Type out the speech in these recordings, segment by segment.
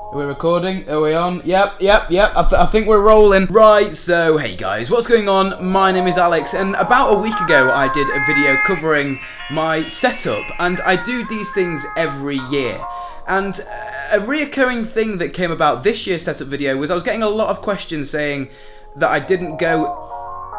Are we recording? Are we on? Yep. I think we're rolling. Right, so hey guys, what's going on? My name is Alex, and about a week ago I did a video covering my setup, and I do these things every year. And a reoccurring thing that came about this year's setup video was I was getting a lot of questions saying that I didn't go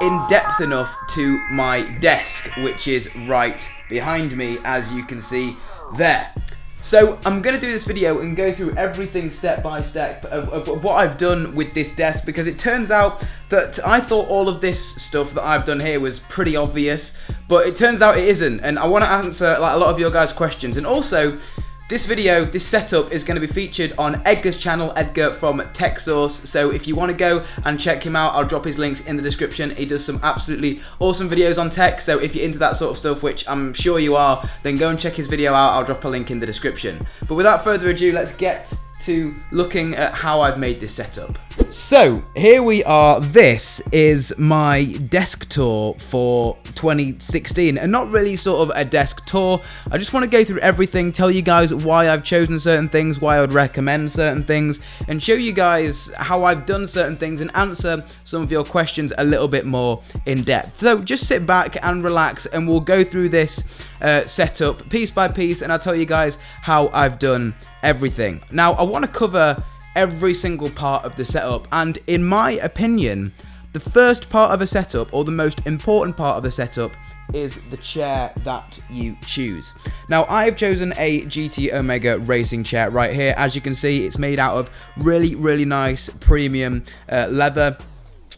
in depth enough to my desk, which is right behind me, as you can see there. So I'm going to do this video and go through everything step by step of what I've done with this desk, because it turns out that I thought all of this stuff that I've done here was pretty obvious, but it turns out it isn't, and I want to answer like a lot of your guys' questions. And also, this video, this setup is going to be featured on Edgar's channel, Edgar from TechSource. So if you want to go and check him out, I'll drop his links in the description. He does some absolutely awesome videos on tech. So if you're into that sort of stuff, which I'm sure you are, then go and check his video out. I'll drop a link in the description. But without further ado, let's get to looking at how I've made this setup. So here we are. This is my desk tour for 2016, and not really sort of a desk tour. I just want to go through everything, tell you guys why I've chosen certain things, why I would recommend certain things, and show you guys how I've done certain things and answer some of your questions a little bit more in depth. So just sit back and relax, and we'll go through this setup piece by piece, and I'll tell you guys how I've done everything. Now, I want to cover every single part of the setup, and in my opinion, the first part of a setup, or the most important part of the setup, is the chair that you choose. Now, I've chosen a GT Omega racing chair right here. As you can see, it's made out of really nice premium leather.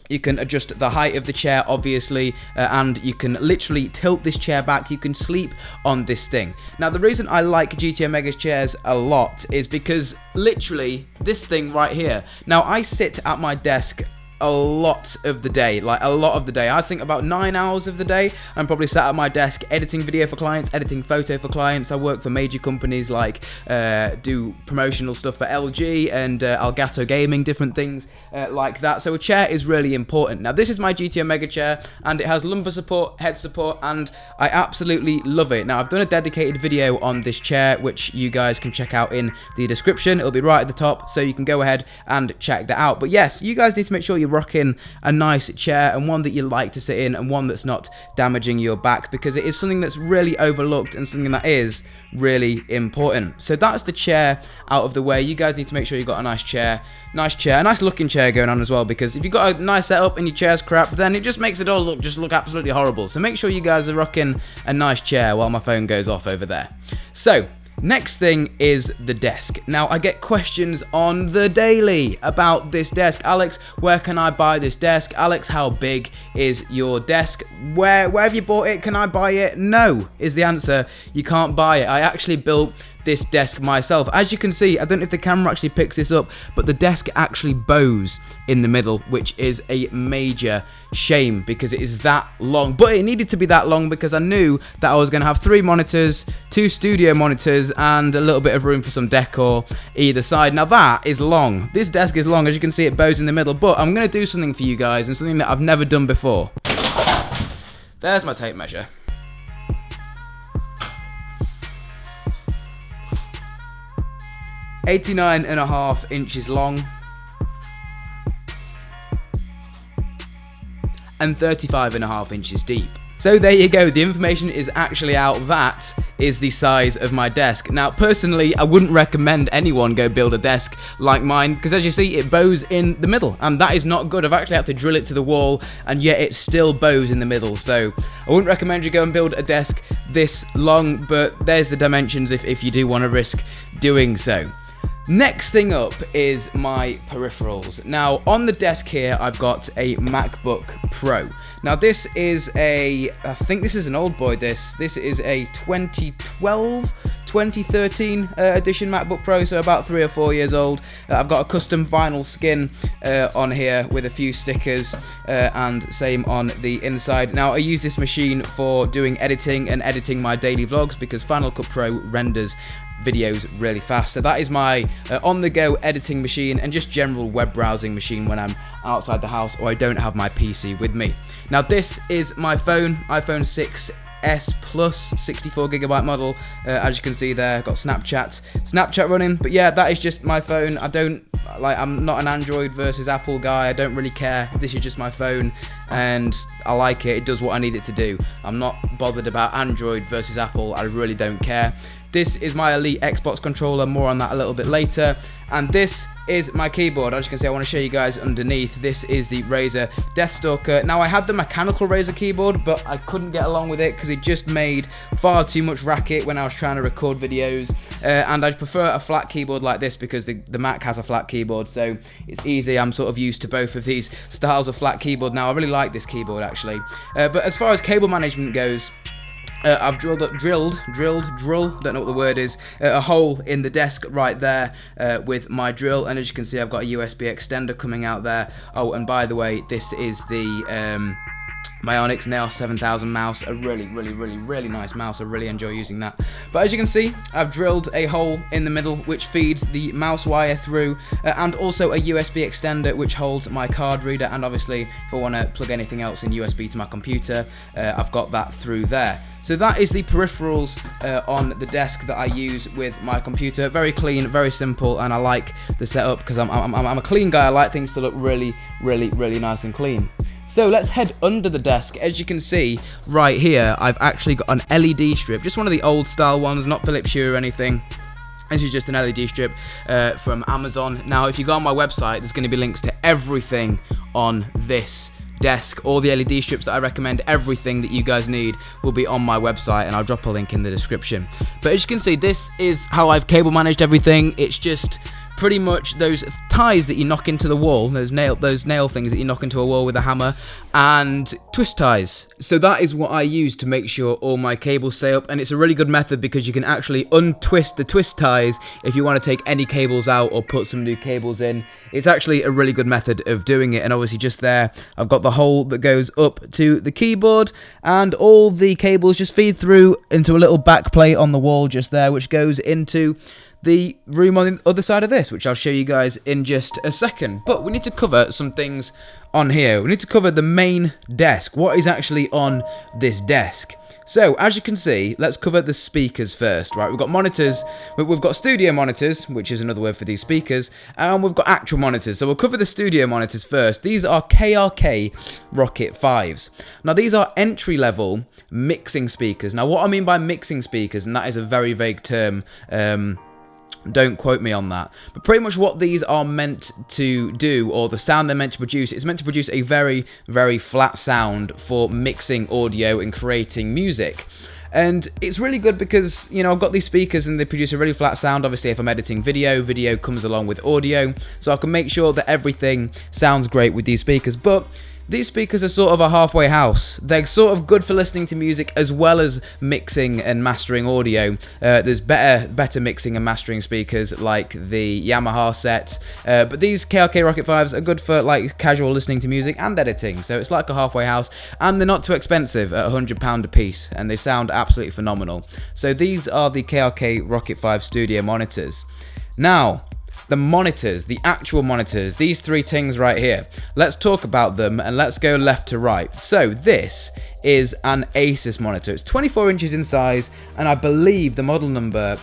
You can adjust the height of the chair, obviously, and you can literally tilt this chair back. You can sleep on this thing. Now, the reason I like GT Omega's chairs a lot is because literally this thing right here. Now, I sit at my desk a lot of the day, I think about 9 hours of the day I'm probably sat at my desk editing video for clients, editing photo for clients. I work for major companies like do promotional stuff for LG and Elgato Gaming, different things like that. So a chair is really important. Now, this is my GT Omega chair, and it has lumbar support, head support, and I absolutely love it. Now, I've done a dedicated video on this chair, which you guys can check out in the description. It'll be right at the top, so you can go ahead and check that out. But yes, you guys need to make sure you're rocking a nice chair, and one that you like to sit in, and one that's not damaging your back, because it is something that's really overlooked and something that is really important. So that's the chair out of the way. You guys need to make sure you've got a nice chair, a nice looking chair going on as well, because if you've got a nice setup and your chair's crap, then it just makes it all look absolutely horrible. So make sure you guys are rocking a nice chair while my phone goes off over there. So next thing is the desk. Now, I get questions on the daily about this desk. Alex, where can I buy this desk? Alex, how big is your desk? Where have you bought it? Can I buy it? No, is the answer. You can't buy it. I actually built this desk myself. As you can see, I don't know if the camera actually picks this up, but the desk actually bows in the middle, which is a major shame because it is that long. But it needed to be that long because I knew that I was going to have 3 monitors, 2 studio monitors, and a little bit of room for some decor either side. Now, that is long. This desk is long. As you can see, it bows in the middle. But I'm going to do something for you guys, and something that I've never done before. There's my tape measure. 89.5 inches long and 35.5 inches deep. So there you go, the information is actually out. That is the size of my desk. Now, personally, I wouldn't recommend anyone go build a desk like mine, because as you see, it bows in the middle, and that is not good. I've actually had to drill it to the wall, and yet it still bows in the middle. So I wouldn't recommend you go and build a desk this long, but there's the dimensions if you do want to risk doing so. Next thing up is my peripherals. Now, on the desk here, I've got a MacBook Pro. Now, this is I think this is an old boy, this is a 2013 edition MacBook Pro, so about 3 or 4 years old. I've got a custom vinyl skin on here with a few stickers, and same on the inside. Now, I use this machine for doing editing and editing my daily vlogs, because Final Cut Pro renders videos really fast. So that is my on-the-go editing machine, and just general web browsing machine when I'm outside the house or I don't have my PC with me. Now, this is my phone, iPhone 6 S Plus 64GB model. As you can see there, I've got Snapchat running. But yeah, that is just my phone. I'm not an Android versus Apple guy. I don't really care. This is just my phone, and I like it. It does what I need it to do. I'm not bothered about Android versus Apple. I really don't care. This is my Elite Xbox controller, more on that a little bit later. And this is my keyboard. As you can see, I want to show you guys underneath. This is the Razer Deathstalker. Now, I had the mechanical Razer keyboard, but I couldn't get along with it because it just made far too much racket when I was trying to record videos. And I prefer a flat keyboard like this because the Mac has a flat keyboard, so it's easy. I'm sort of used to both of these styles of flat keyboard now. I really like this keyboard, actually. But as far as cable management goes, I've drilled, don't know what the word is, a hole in the desk right there with my drill, and as you can see, I've got a USB extender coming out there. Oh, and by the way, this is the Myonix Nail 7000 mouse, a really nice mouse. I really enjoy using that. But as you can see, I've drilled a hole in the middle which feeds the mouse wire through, and also a USB extender which holds my card reader, and obviously if I want to plug anything else in USB to my computer, I've got that through there. So that is the peripherals on the desk that I use with my computer. Very clean, very simple, and I like the setup because I'm a clean guy. I like things to look really nice and clean. So let's head under the desk. As you can see right here, I've actually got an LED strip, just one of the old style ones, not Philips Hue or anything. This is just an LED strip from Amazon. Now, if you go on my website, there's going to be links to everything on this desk. All the LED strips that I recommend, everything that you guys need will be on my website, and I'll drop a link in the description. But as you can see, this is how I've cable managed everything. It's just pretty much those ties that you knock into the wall, those nail things that you knock into a wall with a hammer, and twist ties. So that is what I use to make sure all my cables stay up, and it's a really good method because you can actually untwist the twist ties if you want to take any cables out or put some new cables in. It's actually a really good method of doing it, and obviously just there I've got the hole that goes up to the keyboard, and all the cables just feed through into a little back plate on the wall just there, which goes into the room on the other side of this, which I'll show you guys in just a second. But we need to cover some things on here. We need to cover the main desk. What is actually on this desk? So, as you can see, let's cover the speakers first, right? We've got monitors, we've got studio monitors, which is another word for these speakers, and we've got actual monitors. So we'll cover the studio monitors first. These are KRK Rocket 5s. Now, these are entry-level mixing speakers. Now, what I mean by mixing speakers, and that is a very vague term, don't quote me on that. But pretty much what these are meant to do, or the sound they're meant to produce, it's meant to produce a very flat sound for mixing audio and creating music. And it's really good because, you know, I've got these speakers and they produce a really flat sound. Obviously, if I'm editing video comes along with audio. So I can make sure that everything sounds great with these speakers. But these speakers are sort of a halfway house. They're sort of good for listening to music as well as mixing and mastering audio. There's better mixing and mastering speakers like the Yamaha set, but these KRK Rocket 5s are good for like casual listening to music and editing. So it's like a halfway house, and they're not too expensive at £100 a piece, and they sound absolutely phenomenal. So these are the KRK Rocket 5 studio monitors. Now, the monitors, the actual monitors, these three things right here. Let's talk about them and let's go left to right. So this is an Asus monitor. It's 24 inches in size, and I believe the model number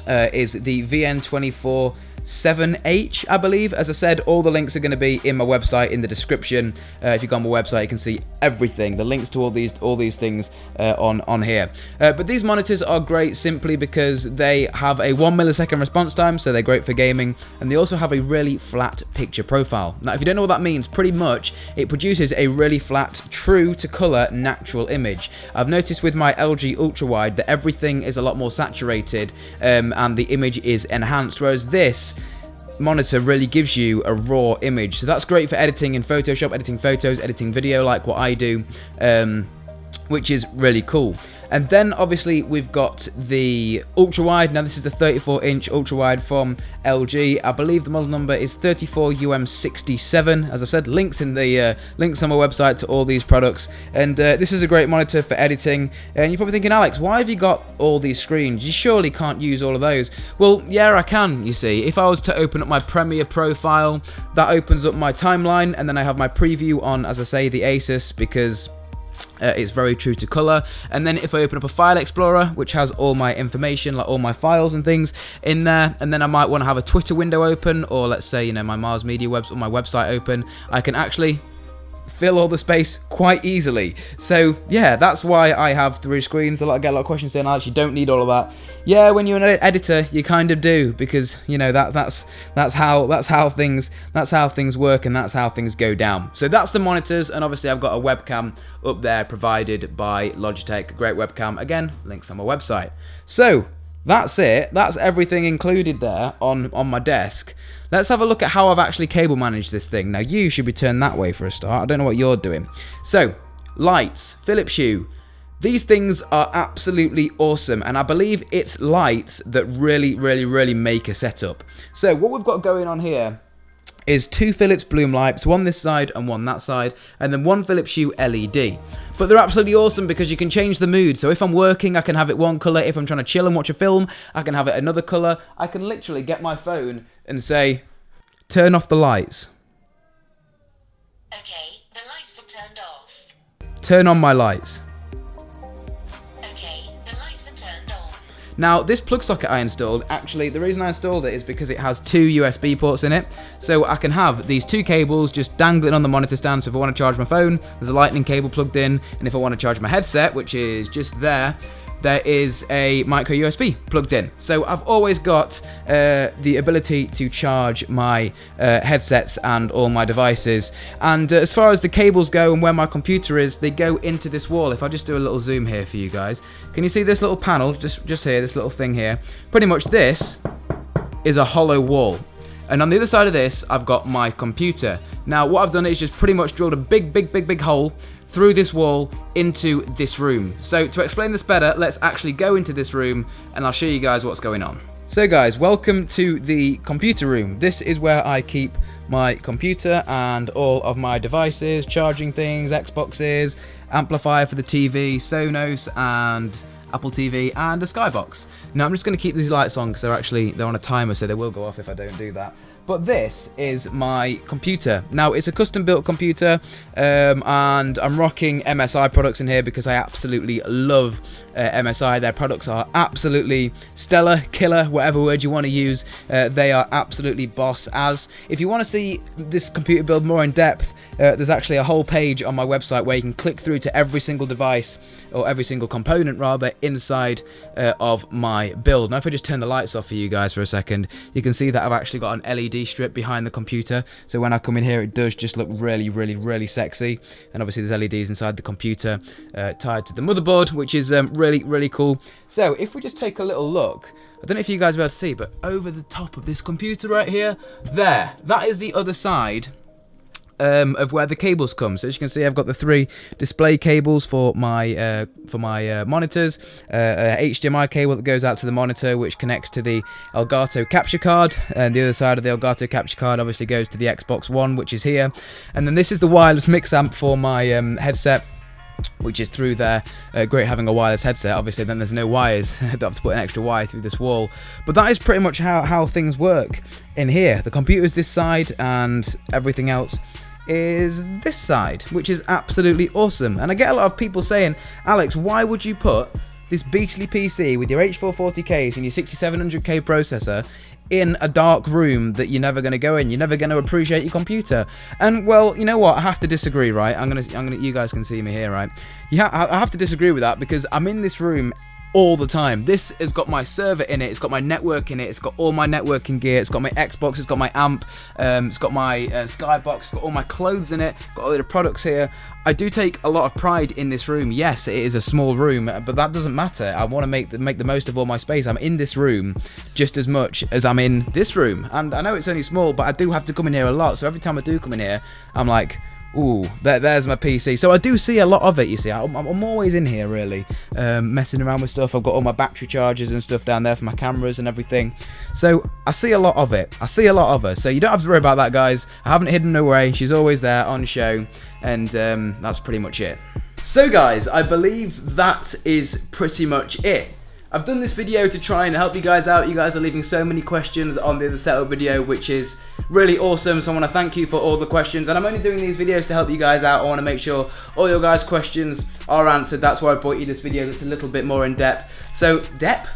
is the VN247H, I believe. As I said, all the links are going to be in my website in the description. If you go on my website, you can see everything, the links to all these things on here. But these monitors are great simply because they have a 1 millisecond response time, so they're great for gaming, and they also have a really flat picture profile. Now, if you don't know what that means, pretty much it produces a really flat, true to color, natural image. I've noticed with my LG ultrawide that everything is a lot more saturated, and the image is enhanced, whereas this monitor really gives you a raw image. So that's great for editing in Photoshop, editing photos, editing video like what I do, which is really cool. And then obviously we've got the ultra wide. Now this is the 34-inch ultra wide from LG. I believe the model number is 34UM67. As I've said, links in the links on my website to all these products. And this is a great monitor for editing. And you're probably thinking, Alex, why have you got all these screens? You surely can't use all of those. Well, yeah, I can. You see, if I was to open up my Premiere profile, that opens up my timeline, and then I have my preview on, as I say, the Asus, because It's very true to color. And then if I open up a file explorer, which has all my information, like all my files and things in there, and then I might want to have a Twitter window open, or let's say, you know, my Mars Media or my website open, I can actually fill all the space quite easily. So yeah, that's why I have 3 screens. I get a lot of questions saying I actually don't need all of that. Yeah, when you're an editor, you kind of do, because you know that's how things work, and that's how things go down. So that's the monitors, and obviously I've got a webcam up there provided by Logitech. Great webcam. Again, links on my website. So that's it. That's everything included there on my desk. Let's have a look at how I've actually cable managed this thing. Now, you should be turned that way for a start. I don't know what you're doing. So, lights, Philips Hue. These things are absolutely awesome, and I believe it's lights that really make a setup. So, what we've got going on here is 2 Philips Bloom lights, one this side and one that side, and then 1 Philips Hue LED. But they're absolutely awesome because you can change the mood. So if I'm working, I can have it one colour. If I'm trying to chill and watch a film, I can have it another colour. I can literally get my phone and say, turn off the lights. Okay, the lights are turned off. Turn on my lights. Okay, the lights are turned off. Now, this plug socket I installed, actually, the reason I installed it is because it has 2 USB ports in it. So I can have these 2 cables just dangling on the monitor stand. So if I want to charge my phone, there's a lightning cable plugged in. And if I want to charge my headset, which is just there is a micro USB plugged in. So I've always got the ability to charge my headsets and all my devices. And as far as the cables go and where my computer is, they go into this wall. If I just do a little zoom here for you guys, can you see this little panel just here, this little thing here? Pretty much this is a hollow wall. And on the other side of this, I've got my computer. Now, what I've done is just pretty much drilled a big hole through this wall into this room. So to explain this better, let's actually go into this room and I'll show you guys what's going on. So guys, welcome to the computer room. This is where I keep my computer and all of my devices, charging things, Xboxes, amplifier for the TV, Sonos and Apple TV, and a Skybox. Now I'm just going to keep these lights on because they're on a timer, so they will go off if I don't do that. But this is my computer. Now, it's a custom-built computer, and I'm rocking MSI products in here because I absolutely love MSI. Their products are absolutely stellar, killer, whatever word you want to use. They are absolutely boss. As if you want to see this computer build more in depth, there's actually a whole page on my website where you can click through to every single device, or every single component rather, inside of my build. Now, if I just turn the lights off for you guys for a second, you can see that I've actually got an LED strip behind the computer, so when I come in here it does just look really sexy. And obviously there's LEDs inside the computer tied to the motherboard, which is really cool. So if we just take a little look, I don't know if you guys will be able to see, but over the top of this computer right here, that is the other side of where the cables come. So as you can see, I've got the 3 display cables for my monitors, HDMI cable that goes out to the monitor, which connects to the Elgato capture card, and the other side of the Elgato capture card obviously goes to the Xbox One, which is here. And then this is the wireless mix amp for my headset, which is through there. Great having a wireless headset. Obviously then there's no wires. I don't have to put an extra wire through this wall. But that is pretty much how things work in here. The computer's this side and everything else is this side, which is absolutely awesome. And I get a lot of people saying, Alex, why would you put this beastly PC with your H440Ks and your 6700K processor in a dark room that you're never going to go in? You're never going to appreciate your computer. And well, you know what? I have to disagree, right? You guys can see me here, right? I have to disagree with that because I'm in this room all the time. This has got my server in it, it's got my network in it, it's got all my networking gear, it's got my Xbox, it's got my amp, it's got my Skybox, it's got all my clothes in it, got all the products here. I do take a lot of pride in this room. Yes, it is a small room, but that doesn't matter. I want to make the most of all my space. I'm in this room just as much as I'm in this room. And I know it's only small, but I do have to come in here a lot. So every time I do come in here, I'm like, ooh, there's my PC. So I do see a lot of it, you see. I'm always in here, really, messing around with stuff. I've got all my battery chargers and stuff down there for my cameras and everything. So I see a lot of it. I see a lot of her. So you don't have to worry about that, guys. I haven't hidden her away. She's always there on show. And that's pretty much it. So, guys, I believe that is pretty much it. I've done this video to try and help you guys out. You guys are leaving so many questions on the other setup video, which is really awesome. So I want to thank you for all the questions, and I'm only doing these videos to help you guys out. I want to make sure all your guys' questions are answered. That's why I brought you this video that's a little bit more in depth. So depth.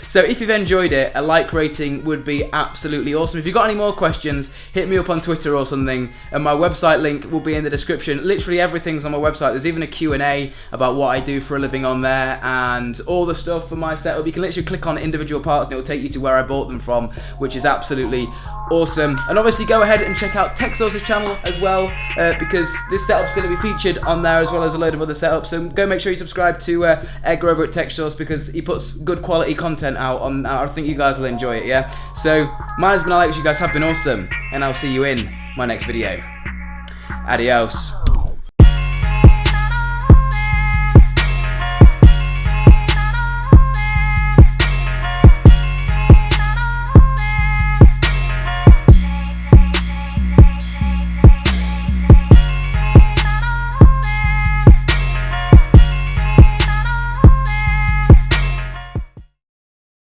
So if you've enjoyed it, a like rating would be absolutely awesome. If you've got any more questions, hit me up on Twitter or something, and my website link will be in the description. Literally everything's on my website. There's even a Q&A about what I do for a living on there, and all the stuff for my setup. You can literally click on individual parts and it will take you to where I bought them from, which is absolutely awesome. And obviously go ahead and check out TechSource's channel as well, because this setup's going to be featured on there as well as a load of other setups. So go make sure you subscribe to Edgar over at TechSource, because he puts good quality content out on. I think you guys will enjoy it, yeah? So mine has been Alex, you guys have been awesome, and I'll see you in my next video. Adios.